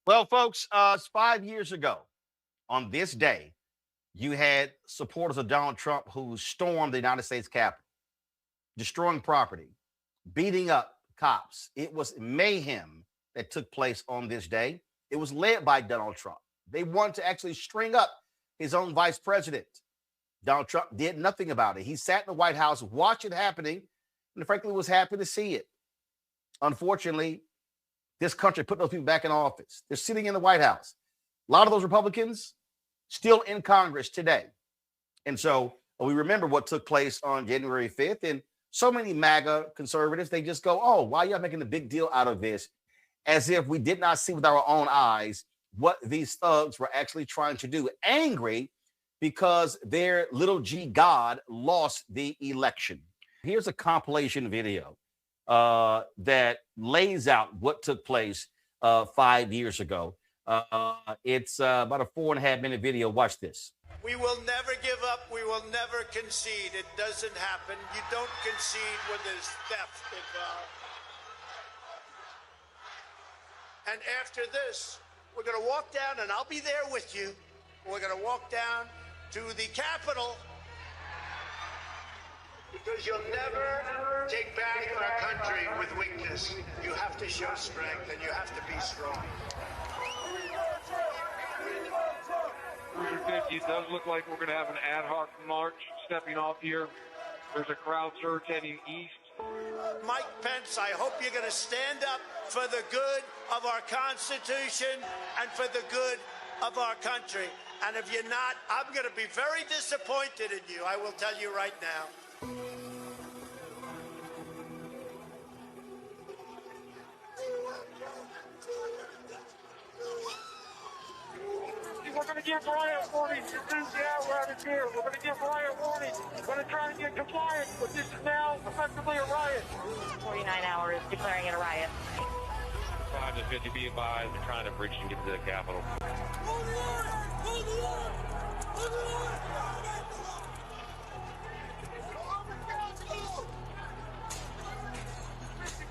Well, folks, it's 5 years ago on this day, you had supporters of Donald Trump who stormed the United States Capitol, destroying property, beating up cops. It was mayhem that took place on this day. It was led by Donald Trump. They wanted to actually string up his own vice president. Donald Trump did nothing about it. He sat in the White House, watched it happening, and frankly was happy to see it. Unfortunately, this country put those people back in office. They're sitting in the White House. A lot of those Republicans still in Congress today. And so we remember what took place on January 5th. And so many MAGA conservatives, they just go, oh, why are y'all making a big deal out of this? As if we did not see with our own eyes what these thugs were actually trying to do. Angry because their little G God lost the election. Here's a compilation video that lays out what took place 5 years ago. It's about a 4.5-minute video. Watch this. We will never give up. We will never concede. It doesn't happen. You don't concede when there's theft involved. And after this, we're going to walk down, and I'll be there with you. We're going to walk down to the Capitol, because you'll never take back our country with weakness. You have to show strength, and you have to be strong. 350, it does look like we're going to have an ad hoc march stepping off here. There's a crowd surge heading east. Mike Pence, I hope you're going to stand up for the good of our Constitution and for the good of our country. And if you're not, I'm going to be very disappointed in you. I will tell you right now. We're going to give Riot warning as soon as the hour is here. We're going to give Riot warning. We're going to try to get compliance, but this is now effectively a riot. 49 hours declaring it a riot. 5 to 50 be advised. They're trying to breach and get to the Capitol. Hold the line! Hold the line! Hold the line!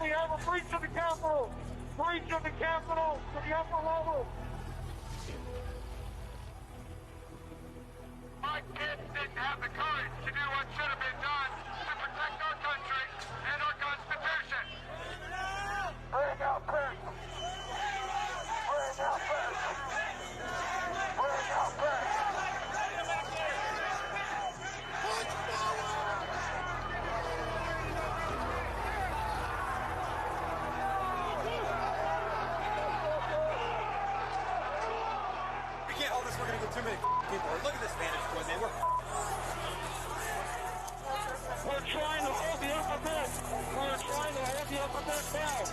We have a breach of the Capitol. Breach of the Capitol to the upper level. Mike Pence didn't have the courage to do what should have been done to protect our country and our Constitution. Bring out Pence. Bring out Pence. Bring out Pence. We can't hold this. We're going to get too many people. Look at this vantage point, man. We're trying to hold the alphabet. We're trying to hold the alphabet down.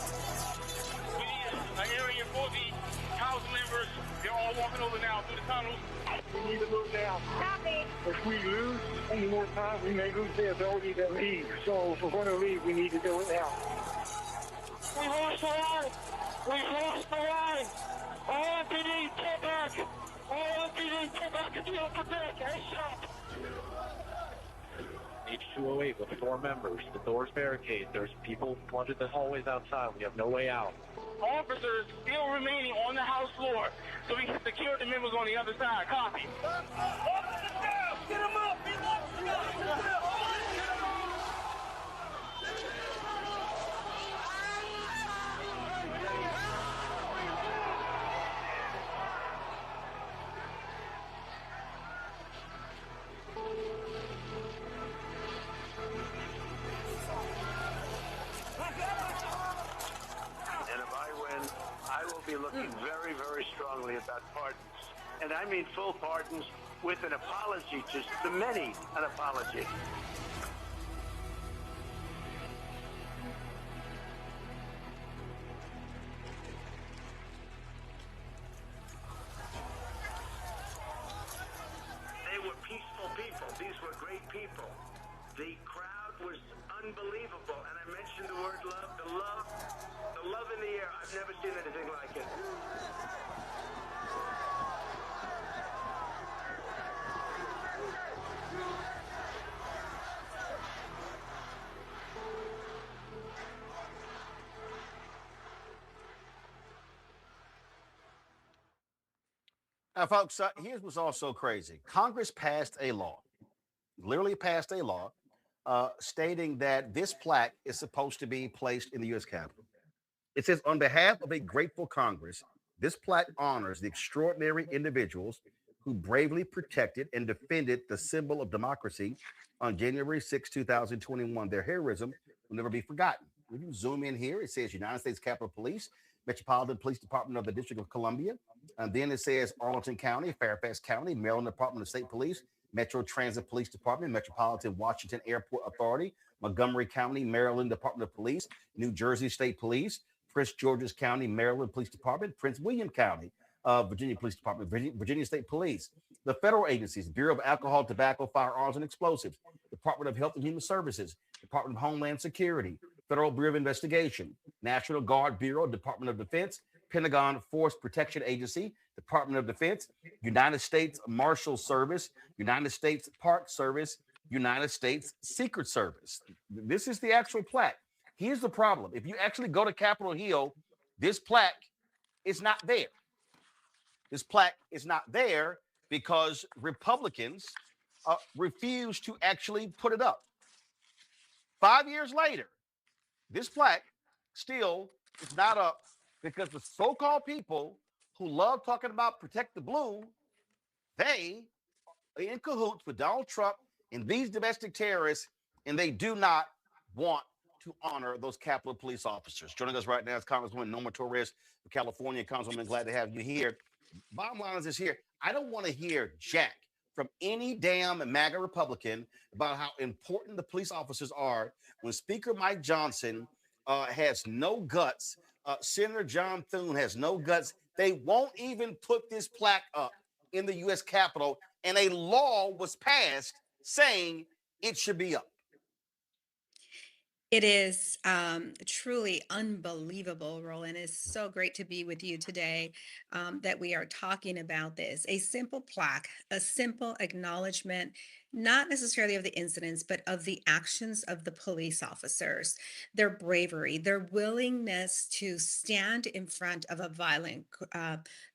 We need an area for the House members. They're all walking over now through the tunnels. We need to move now. Copy. If we lose any more time, we may lose the ability to leave. So if we're going to leave, we need to do it now. We lost the line. We lost the line. All MPD, pull back. All MPD, pull back to the alphabet. ASAP. H208 with 4 members. The door's barricaded. There's people flooded the hallways outside. We have no way out. Officers still remaining on the House floor, so we can secure the members on the other side. Copy. Get him up! And if I win, I will be looking very, very strongly about pardons. And I mean full pardons with an apology to the many, an apology. They were peaceful people. These were great people. The crowd was unbelievable. And I mentioned the word love, the love in the air. I've never seen anything like it. Now, folks, here's what's also crazy. Congress passed a law, literally passed a law, stating that this plaque is supposed to be placed in the U.S. Capitol. It says, on behalf of a grateful Congress, this plaque honors the extraordinary individuals who bravely protected and defended the symbol of democracy on January 6, 2021. Their heroism will never be forgotten. If you zoom in here, it says United States Capitol Police, Metropolitan Police Department of the District of Columbia. And then it says Arlington County, Fairfax County, Maryland Department of State Police, Metro Transit Police Department, Metropolitan Washington Airport Authority, Montgomery County, Maryland Department of Police, New Jersey State Police, Prince George's County, Maryland Police Department, Prince William County, Virginia Police Department, Virginia State Police, the federal agencies, Bureau of Alcohol, Tobacco, Firearms, and Explosives, Department of Health and Human Services, Department of Homeland Security, Federal Bureau of Investigation, National Guard Bureau, Department of Defense, Pentagon Force Protection Agency, Department of Defense, United States Marshal Service, United States Park Service, United States Secret Service. This is the actual plaque. Here's the problem. If you actually go to Capitol Hill, this plaque is not there. This plaque is not there because Republicans refuse to actually put it up. 5 years later, this plaque still is not up because the so-called people who love talking about protect the blue, they are in cahoots with Donald Trump and these domestic terrorists, and they do not want to honor those Capitol Police officers. Joining us right now is Congresswoman Norma Torres of California. Congresswoman, glad to have you here. Bottom line is this here. I don't want to hear jack from any damn MAGA Republican about how important the police officers are when Speaker Mike Johnson has no guts. Senator John Thune has no guts. They won't even put this plaque up in the U.S. Capitol, and a law was passed saying it should be up. It is truly unbelievable, Roland. It's so great to be with you today that we are talking about this. A simple plaque, a simple acknowledgement, not necessarily of the incidents, but of the actions of the police officers, their bravery, their willingness to stand in front of a violent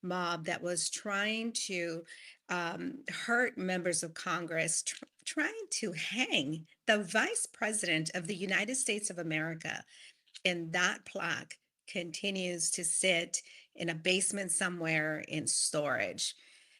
mob that was trying to hurt members of Congress, trying to hang the vice president of the United States of America. And that plaque continues to sit in a basement somewhere in storage.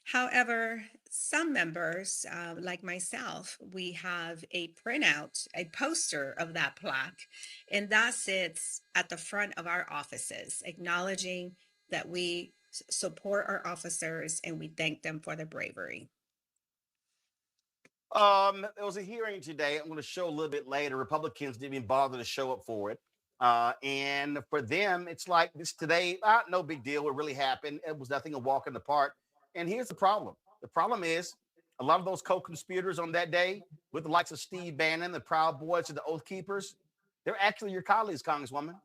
However, some members, like myself, we have a printout, a poster of that plaque, and that sits at the front of our offices, acknowledging that we support our officers and we thank them for their bravery. There was a hearing today. I'm going to show a little bit later. Republicans didn't even bother to show up for it. And for them, it's like this today, no big deal. What really happened? It was nothing, a walk in the park. And here's the problem. The problem is a lot of those co-conspirators on that day with the likes of Steve Bannon, the Proud Boys, and the Oath Keepers, they're actually your colleagues, Congresswoman.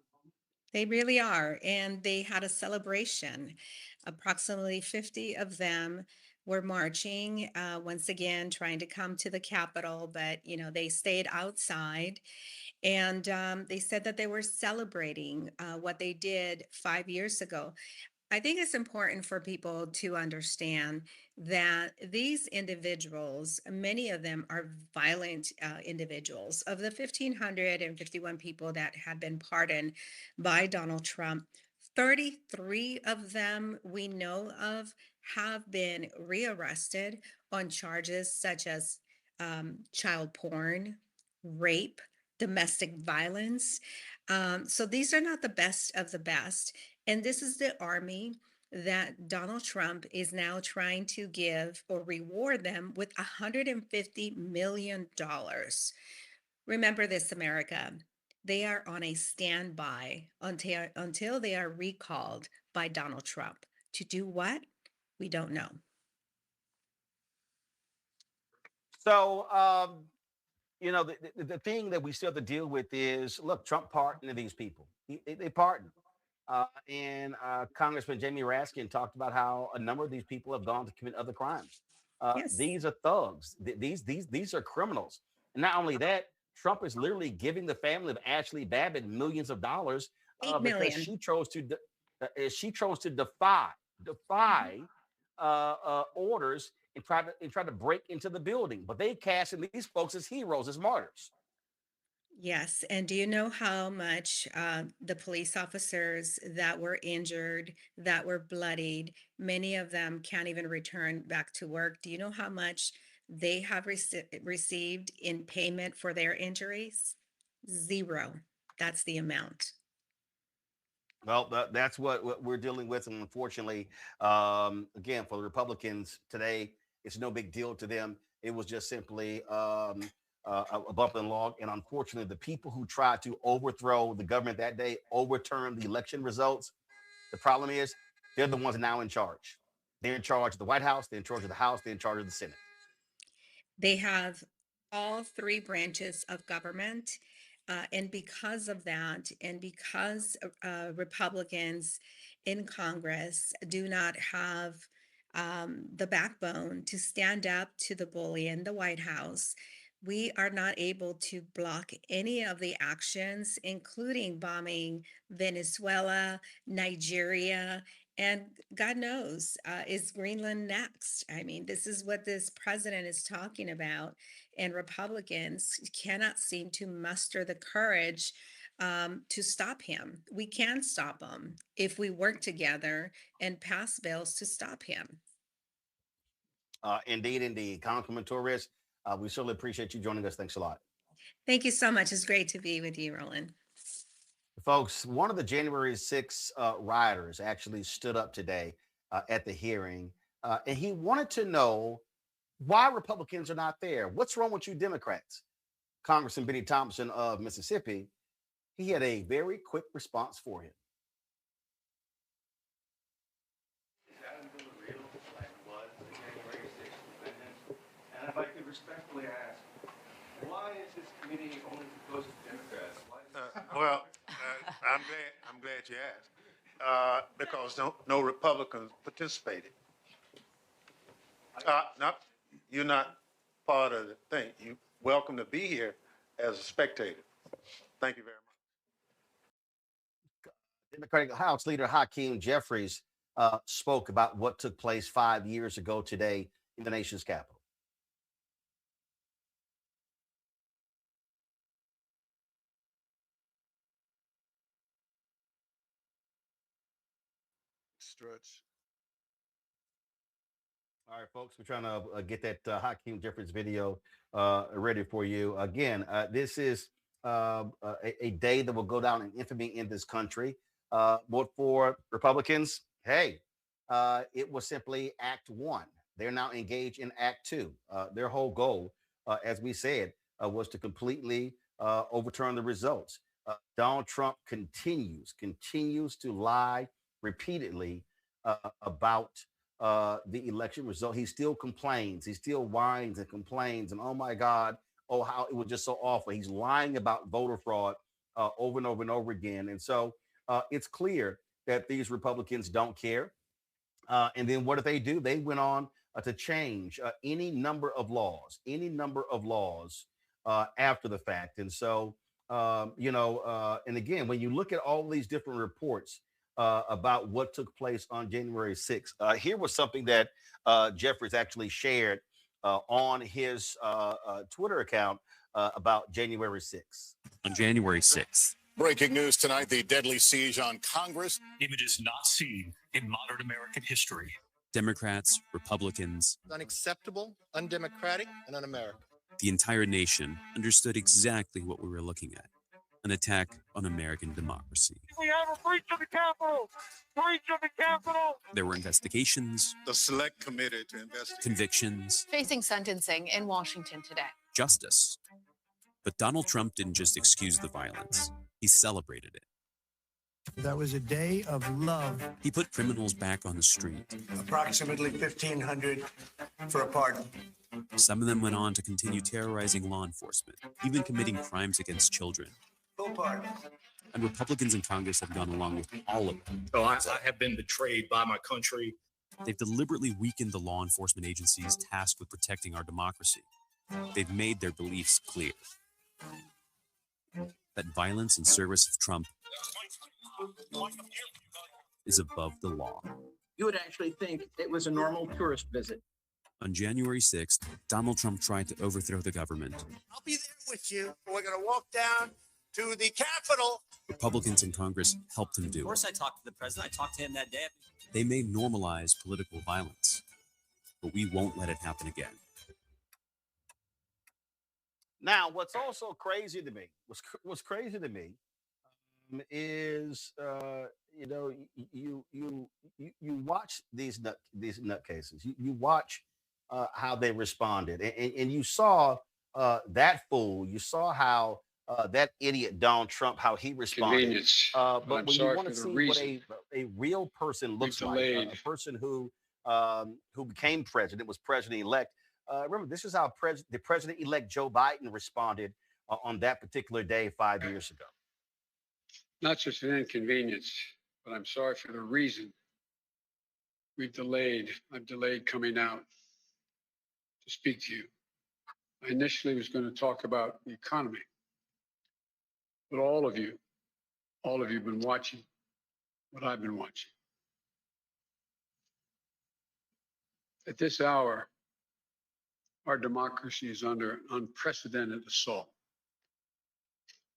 They really are. And they had a celebration. Approximately 50 of them were marching, once again, trying to come to the Capitol, but, they stayed outside. And they said that they were celebrating what they did 5 years ago. I think it's important for people to understand that these individuals, many of them are violent individuals. Of the 1,551 people that have been pardoned by Donald Trump, 33 of them we know of have been rearrested on charges such as child porn, rape, domestic violence. So these are not the best of the best. And this is the army that Donald Trump is now trying to give or reward them with $150 million. Remember this, America. They are on a standby until they are recalled by Donald Trump. To do what? We don't know. So, the thing that we still have to deal with is, look, Trump pardoned these people. They pardoned. And Congressman Jamie Raskin talked about how a number of these people have gone to commit other crimes. Yes. These are thugs. These are criminals. And not only that, Trump is literally giving the family of Ashley Babbitt millions of dollars $8 because million. she chose to defy orders and try to break into the building. But they casting these folks as heroes, as martyrs. Yes. And do you know how much the police officers that were injured, that were bloodied, many of them can't even return back to work? Do you know how much they have received in payment for their injuries? Zero. That's the amount. Well, that's what we're dealing with. And unfortunately, again, for the Republicans today, it's no big deal to them. It was just simply a bump in the log. And unfortunately, the people who tried to overthrow the government that day, overturn the election results, the problem is they're the ones now in charge. They're in charge of the White House, they're in charge of the House, they're in charge of the Senate. They have all three branches of government. And because of that, and because Republicans in Congress do not have the backbone to stand up to the bully in the White House, we are not able to block any of the actions, including bombing Venezuela, Nigeria, and God knows, is Greenland next? I mean, this is what this president is talking about, and Republicans cannot seem to muster the courage to stop him. We can stop him if we work together and pass bills to stop him. Indeed. Congressman Torres, we certainly appreciate you joining us. Thanks a lot. Thank you so much. It's great to be with you, Roland. Folks, one of the January 6 rioters actually stood up today at the hearing, and he wanted to know why Republicans are not there. What's wrong with you Democrats? Congressman Benny Thompson of Mississippi, he had a very quick response for him. And if I could respectfully ask, why is this committee only composed of Democrats? I'm glad you asked. Because no Republicans participated. No, you're not part of the thing. You're welcome to be here as a spectator. Thank you very much. Democratic House Leader Hakeem Jeffries spoke about what took place 5 years ago today in the nation's capital. Stretch. All right, folks, we're trying to get that Hakeem Jeffries video ready for you. Again, this is a day that will go down in infamy in this country. But for Republicans, hey, it was simply Act 1. They're now engaged in Act 2. Their whole goal, as we said, was to completely overturn the results. Donald Trump continues to lie repeatedly about the election result. He still complains. He still whines and complains. And oh my God, oh, how it was just so awful. He's lying about voter fraud over and over and over again. And so it's clear that these Republicans don't care. And then what did they do? They went on to change any number of laws after the fact. And so, and again, when you look at all these different reports about what took place on January 6th, here was something that Jeffries actually shared on his Twitter account about January 6th. On January 6th. Breaking news tonight, the deadly siege on Congress. Images not seen in modern American history. Democrats, Republicans. Unacceptable, undemocratic, and un-American. The entire nation understood exactly what we were looking at. An attack on American democracy. We have a breach of the Capitol! Breach of the Capitol! There were investigations. The select committee to investigate. Convictions. Facing sentencing in Washington today. Justice. But Donald Trump didn't just excuse the violence. He celebrated it. That was a day of love. He put criminals back on the street. Approximately 1,500 for a pardon. Some of them went on to continue terrorizing law enforcement, even committing crimes against children. Full pardon. And Republicans in Congress have gone along with all of them. So I have been betrayed by my country. They've deliberately weakened the law enforcement agencies tasked with protecting our democracy. They've made their beliefs clear. That violence in service of Trump is above the law. you would actually think it was a normal tourist visit. On January 6th, Donald Trump tried to overthrow the government. I'll be there with you. We're going to walk down to the Capitol. Republicans in Congress helped him do it. Of course, I talked to the president. I talked to him that day. They may normalize political violence, but we won't let it happen again. Now, what's also crazy to me, what's crazy to me, is you know, you watch these nutcases. You watch how they responded, and you saw that fool. You saw how that idiot Donald Trump, how he responded. But when you want to see what a real person looks like, a person who became president, was president-elect. Remember, this is how the president-elect Joe Biden responded on that particular day 5 years ago. Not just an inconvenience, but I'm sorry for the reason I've delayed coming out to speak to you. I initially was going to talk about the economy, but all of you have been watching what I've been watching. At this hour, our democracy is under unprecedented assault,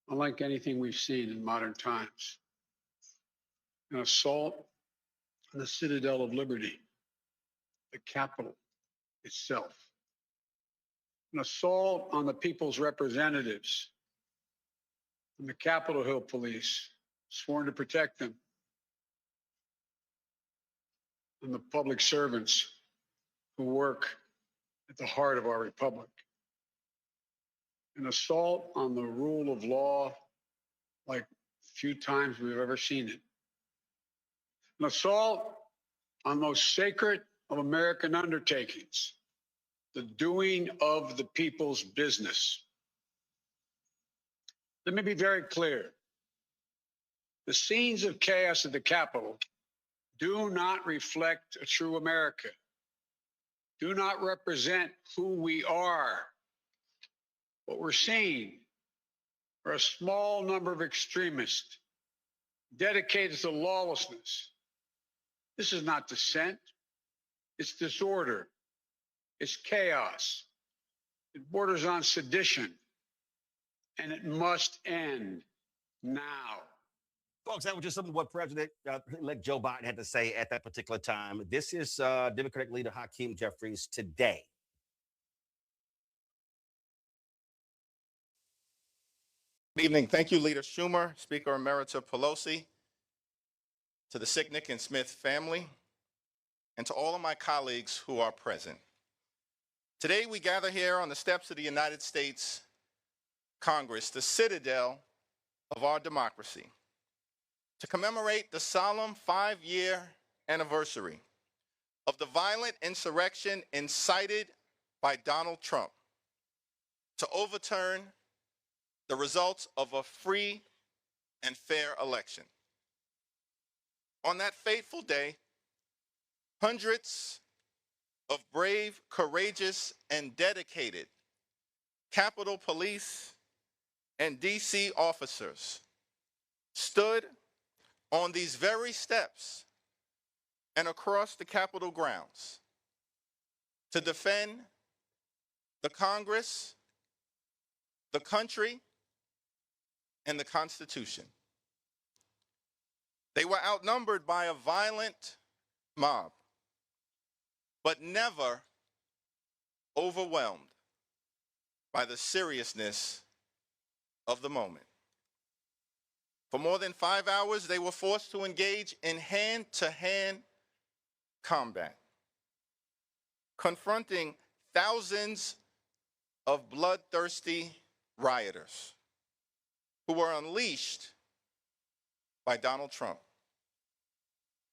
unlike anything we've seen in modern times. An assault on the citadel of liberty, the Capitol itself. An assault on the people's representatives and the Capitol Hill police, sworn to protect them, and the public servants who work at the heart of our republic. An assault on the rule of law like few times we've ever seen it. An assault on most sacred of American undertakings, the doing of the people's business. Let me be very clear. The scenes of chaos at the Capitol do not reflect a true America, do not represent who we are. What we're seeing are a small number of extremists dedicated to lawlessness. This is not dissent. It's disorder. It's chaos. It borders on sedition. And it must end now. Folks, that was just some of what President-elect Joe Biden had to say at that particular time. This is Democratic leader Hakeem Jeffries today. Good evening. Thank you, Leader Schumer, Speaker Emerita Pelosi, to the Sicknick and Smith family, and to all of my colleagues who are present. Today, we gather here on the steps of the United States Congress, the citadel of our democracy, to commemorate the solemn 5-year anniversary of the violent insurrection incited by Donald Trump to overturn the results of a free and fair election. On that fateful day, hundreds of brave, courageous, and dedicated Capitol Police and DC officers stood on these very steps and across the Capitol grounds to defend the Congress, the country, and the Constitution. They were outnumbered by a violent mob, but never overwhelmed by the seriousness of the moment. For more than 5 hours, they were forced to engage in hand-to-hand combat, confronting thousands of bloodthirsty rioters who were unleashed by Donald Trump.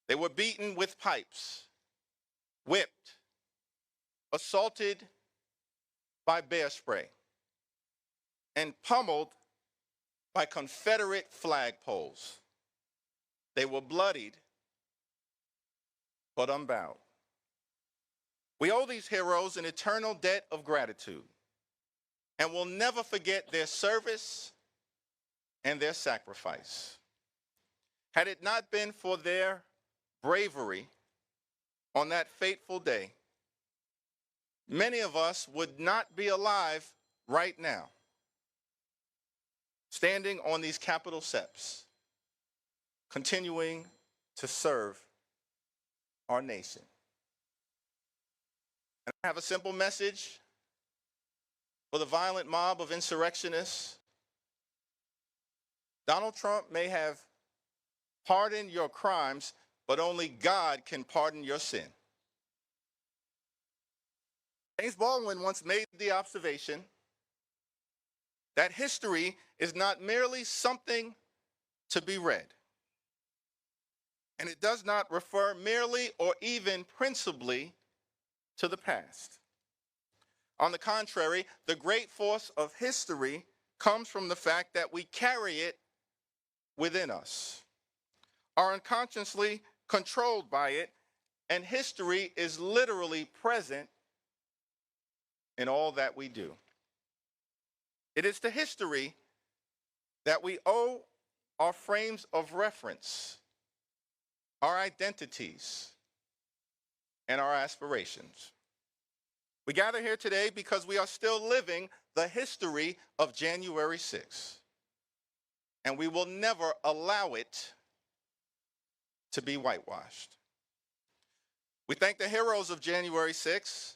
They were beaten with pipes, whipped, assaulted by bear spray, and pummeled by Confederate flagpoles. They were bloodied, but unbowed. We owe these heroes an eternal debt of gratitude, and will never forget their service and their sacrifice. Had it not been for their bravery on that fateful day, many of us would not be alive right now, standing on these Capitol steps, continuing to serve our nation. And I have a simple message for the violent mob of insurrectionists. Donald Trump may have pardoned your crimes, but only God can pardon your sin. James Baldwin once made the observation that history is not merely something to be read, and it does not refer merely or even principally to the past. On the contrary, the great force of history comes from the fact that we carry it within us, are unconsciously controlled by it, and history is literally present in all that we do. It is to history that we owe our frames of reference, our identities, and our aspirations. We gather here today because we are still living the history of January 6th, and we will never allow it to be whitewashed. We thank the heroes of January 6th.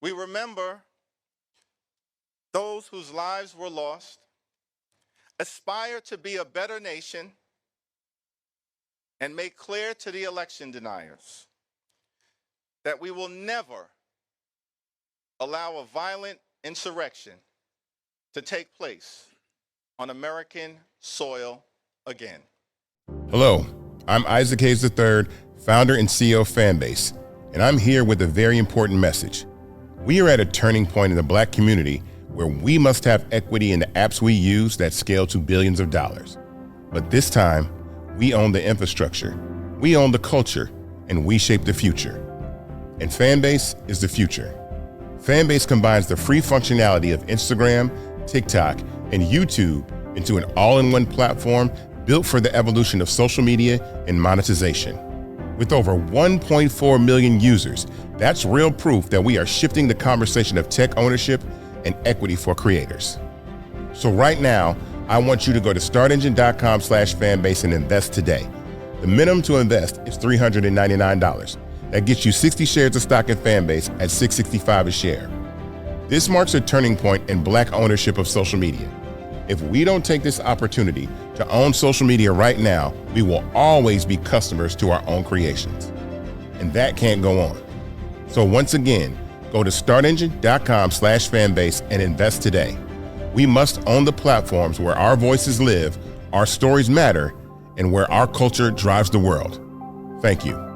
We remember those whose lives were lost, aspire to be a better nation, and make clear to the election deniers that we will never allow a violent insurrection to take place on American soil again. Hello, I'm Isaac Hayes III, founder and CEO of Fanbase, and I'm here with a very important message. We are at a turning point in the Black community where we must have equity in the apps we use that scale to billions of dollars. But this time, we own the infrastructure, we own the culture, and we shape the future. And Fanbase is the future. Fanbase combines the free functionality of Instagram, TikTok, and YouTube into an all-in-one platform built for the evolution of social media and monetization. With over 1.4 million users, that's real proof that we are shifting the conversation of tech ownership and equity for creators. So right now, I want you to go to startengine.com/fanbase and invest today. The minimum to invest is $399. That gets you 60 shares of stock in Fanbase at $665 a share. This marks a turning point in Black ownership of social media. If we don't take this opportunity to own social media right now, we will always be customers to our own creations. And that can't go on. So once again, go to startengine.com/fanbase and invest today. We must own the platforms where our voices live, our stories matter, and where our culture drives the world. Thank you.